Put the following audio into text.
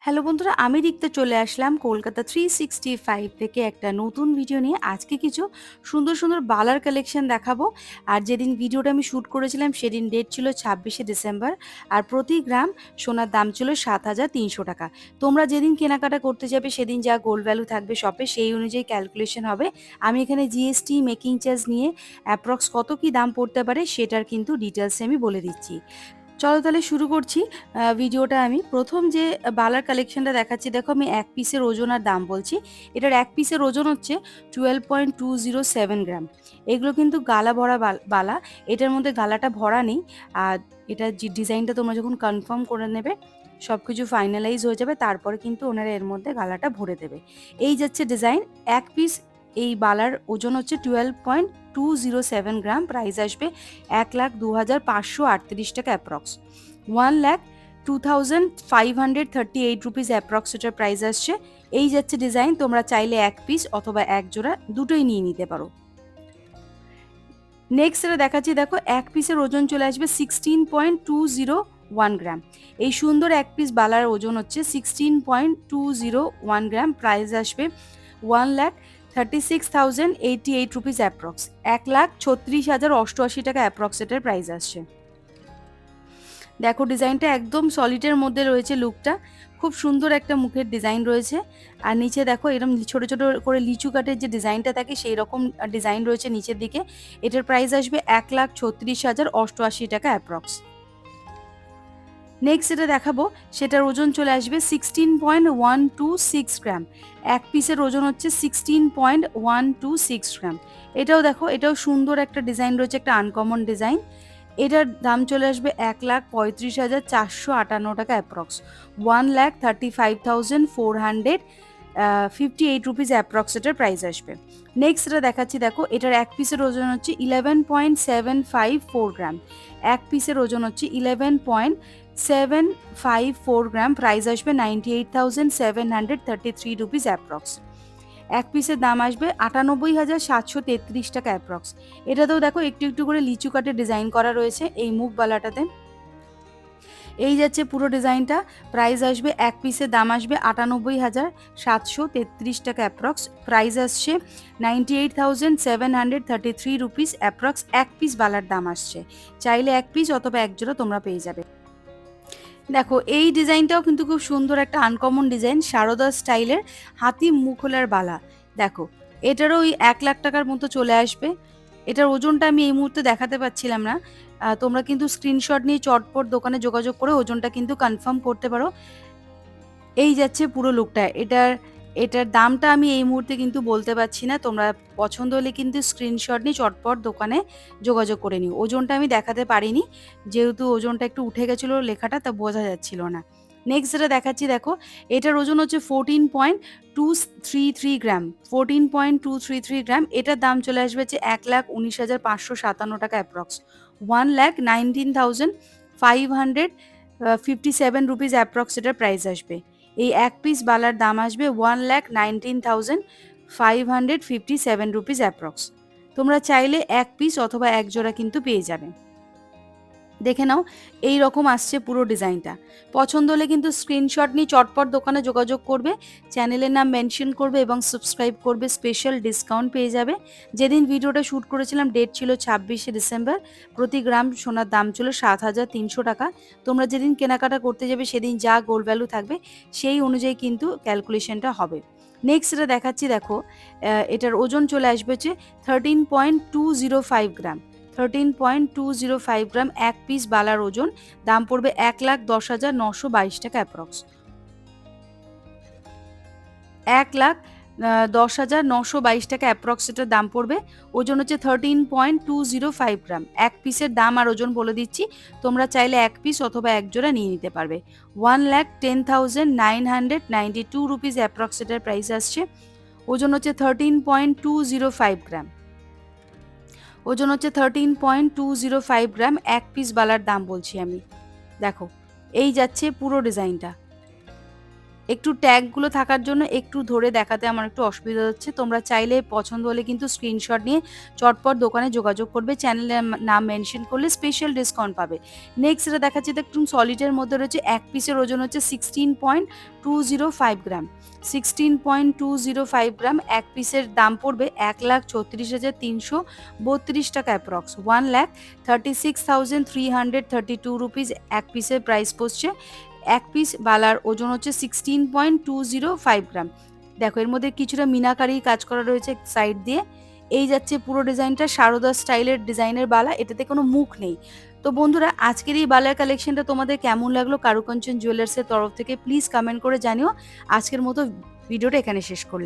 Hello বন্ধুরা, আমি রিক্তা চলে আসলাম কলকাতা 365 থেকে একটা নতুন ভিডিও নিয়ে। আজকে কিছু সুন্দর সুন্দর বালার কালেকশন দেখাবো। আর যেদিন ভিডিওটা আমি শ্যুট করেছিলাম সেদিন ডেট ছিল 26শে ডিসেম্বর। আর প্রতি গ্রাম সোনার দাম ছিল ৭,৩০০ টাকা। তোমরা যেদিন কেনাকাটা করতে যাবে সেদিন যা গোল্ড ভ্যালু থাকবে শপে সেই অনুযায়ী ক্যালকুলেশন হবে। আমি এখানে জিএসটি মেকিং চার্জ নিয়ে অ্যাপ্রক্স কত কী দাম পড়তে পারে সেটার কিন্তু ডিটেলসে আমি বলে দিচ্ছি। চলো তাহলে শুরু করছি ভিডিওটা। আমি প্রথম যে বালার কালেকশনটা দেখাচ্ছি, দেখো আমি এক পিসের ওজন আর দাম বলছি। এটার এক পিসের ওজন হচ্ছে 12.207 গ্রাম। এগুলো কিন্তু গালা ভরা বালা। এটার মধ্যে গালাটা ভরা নেই। আর এটার যে ডিজাইনটা তোমরা যখন কনফার্ম করে নেবে, সব কিছু ফাইনালাইজ হয়ে যাবে, তারপরে কিন্তু ওনারা এর মধ্যে গালাটা ভরে দেবে। এই যাচ্ছে ডিজাইন। এক পিস এই বালার ওজন হচ্ছে 12.207 গ্রাম। প্রাইস আসবে 1,02,538 টাকা অ্যাপ্রক্স। 1,02,538 রুপিস অ্যাপ্রক্স এটার প্রাইস আসছে। এই যাচ্ছে ডিজাইন। তোমরা চাইলে এক পিস অথবা এক জোড়া দুটোই নিয়ে নিতে পারো। নেক্সট এটা দেখাচ্ছি, দেখো এক পিসের ওজন চলে আসবে 16.201 গ্রাম। এই সুন্দর এক পিস বালার ওজন হচ্ছে 16.201 গ্রাম। প্রাইস আসবে 1,36,088 রুপিস অ্যাপ্রক্স। 1,36,088 টাকা অ্যাপ্রক্স এটার প্রাইস আসছে। দেখো ডিজাইনটা একদম সলিডের মধ্যে রয়েছে। লুকটা খুব সুন্দর একটা মুখের ডিজাইন রয়েছে। আর নিচে দেখো এরকম ছোট ছোট করে লিচু কাঠের যে ডিজাইনটা থাকে সেই রকম ডিজাইন রয়েছে নিচের দিকে। এটার প্রাইস আসবে 1,36,088 টাকা অ্যাপ্রক্স। নেক্সট যেটা দেখাবো সেটার ওজন চলে আসবে 16.126 গ্রাম। এক পিসের ওজন হচ্ছে 16.126 গ্রাম। এটাও দেখো, এটাও সুন্দর একটা ডিজাইন রয়েছে, একটা আনকমন ডিজাইন। এটার দাম চলে আসবে 1,35,458 টাকা অ্যাপ্রক্স। 1,35,458 রুপিস অ্যাপ্রক্স এটার প্রাইস আসবে। নেক্সট এটা দেখাচ্ছি, দেখো এটার এক পিসের ওজন হচ্ছে 11.754 গ্রাম। এক পিসের ওজন হচ্ছে 11.754 গ্রাম। প্রাইস আসবে 98,733 রুপিস অ্যাপ্রক্স। এক পিসের দাম আসবে 98,733 টাকা অ্যাপ্রক্স। এটাতেও দেখো একটু একটু করে লিচু কাঠের ডিজাইন করা রয়েছে এই মুখবালাটাতে। এই যাচ্ছে পুরো ডিজাইনটা। প্রাইস আসবে এক পিসের দাম আসবে 98,733 টাকা অ্যাপ্রক্স। প্রাইস আসছে 98,733 রুপিস অ্যাপ্রক্স। এক পিস বালার দাম আসছে। চাইলে এক পিস অথবা এক জোড়া তোমরা পেয়ে যাবে। দেখো এই ডিজাইনটাও কিন্তু খুব সুন্দর একটা আনকমন ডিজাইন, সারদা স্টাইলের হাতি মুখোলার বালা। দেখো এটারও ওই 1,00,000 টাকার মতো চলে আসবে। এটার ওজনটা আমি এই মুহূর্তে দেখাতে পাচ্ছিলাম না। তোমরা কিন্তু স্ক্রিনশট নিয়ে চটপট দোকানে যোগাযোগ করে ওজনটা কিন্তু কনফার্ম করতে পারো। এই যাচ্ছে পুরো লুকটা। এটার এটার দামটা আমি এই মুহূর্তে কিন্তু বলতে পারছি না। তোমরা পছন্দ হলে কিন্তু স্ক্রিনশট নিয়ে চটপট দোকানে যোগাযোগ করে নিও। ওজনটা আমি দেখাতে পারিনি, যেহেতু ওজনটা একটু উঠে গেছিলো লেখাটা, তা বোঝা যাচ্ছিল না। নেক্সট যেটা দেখাচ্ছি, দেখো এটার ওজন হচ্ছে 14.233 গ্রাম। 14.233 গ্রাম। এটার দাম চলে আসবে হচ্ছে 1,19,557 টাকা অ্যাপ্রক্স। 1,19,557 রুপিস অ্যাপ্রক্স এটার প্রাইস আসবে। এই এক পিস বালার দাম আসবে 1,19,557 রুপিস অ্যাপ্রক্স। তোমরা চাইলে এক পিস অথবা এক জোড়া কিন্তু পেয়ে যাবে। দেখে নাও এই রকম আসছে পুরো ডিজাইনটা। পছন্দ হলে কিন্তু স্ক্রিনশট নিয়ে চটপট দোকানে যোগাযোগ করবে, চ্যানেলের নাম মেনশন করবে এবং সাবস্ক্রাইব করবে। স্পেশাল ডিসকাউন্ট পেয়ে যাবে। যেদিন ভিডিওটা শ্যুট করেছিলাম ডেট ছিল 26শে ডিসেম্বর। প্রতি গ্রাম সোনার দাম ছিল 7,300 টাকা। তোমরা যেদিন কেনাকাটা করতে যাবে সেদিন যা গোল্ড ভ্যালু থাকবে সেই অনুযায়ী কিন্তু ক্যালকুলেশনটা হবে। নেক্সট এটা দেখাচ্ছি, দেখো এটার ওজন চলে আসবে হচ্ছে 13.205 গ্রাম। 13.205 গ্রাম। এক পিস বালার ওজন। দাম পড়বে 1,10,922 টাকা অ্যাপ্রক্স। 1,10,922 টাকা অ্যাপ্রক্স এটার দাম পড়বে। ওজন হচ্ছে 13.205 গ্রাম। এক পিসের দাম আর ওজন বলে দিচ্ছি, তোমরা চাইলে এক পিস অথবা এক জোড়া নিয়ে নিতে পারবে। 1,10,992 রুপিস অ্যাপ্রক্স এটার প্রাইস আসছে। ওজন হচ্ছে 13.205 গ্রাম। ওজন হচ্ছে 13.205 গ্রাম। এক পিস বালার দাম বলছি আমি। দেখো এই যাচ্ছে পুরো ডিজাইনটা। একটু ট্যাগগুলো থাকার জন্য একটু ধরে দেখাতে আমার একটু অসুবিধা হচ্ছে। তোমরা চাইলে পছন্দ হলে কিন্তু স্ক্রিনশট নিয়ে চটপট দোকানে যোগাযোগ করবে। চ্যানেলের নাম মেনশন করলে স্পেশাল ডিসকাউন্ট পাবে। নেক্সট যেটা দেখাচ্ছি একদম সলিডের মধ্যে রয়েছে, এক পিসের ওজন হচ্ছে 16.205 গ্রাম। 16.205 গ্রাম এক পিসের দাম পড়বে 1,36,332 টাকা অ্যাপ্রক্স। 1,36,332 রুপিস এক পিসের প্রাইস পড়ছে। এক পিস বালার ওজন হচ্ছে 16.205 গ্রাম। দেখো এর মধ্যে কিছুটা মিনাকারি কাজ করা রয়েছে সাইড দিয়ে। এই যাচ্ছে পুরো ডিজাইনটা, সারদা স্টাইলের ডিজাইনের বালা, এটাতে কোনো মুখ নেই। তো বন্ধুরা, আজকের এই বালার কালেকশনটা তোমাদের কেমন লাগলো কারুকাঞ্চন জুয়েলার্সের তরফ থেকে প্লিজ কমেন্ট করে জানিও। আজকের মতো ভিডিওটা এখানে শেষ করলাম।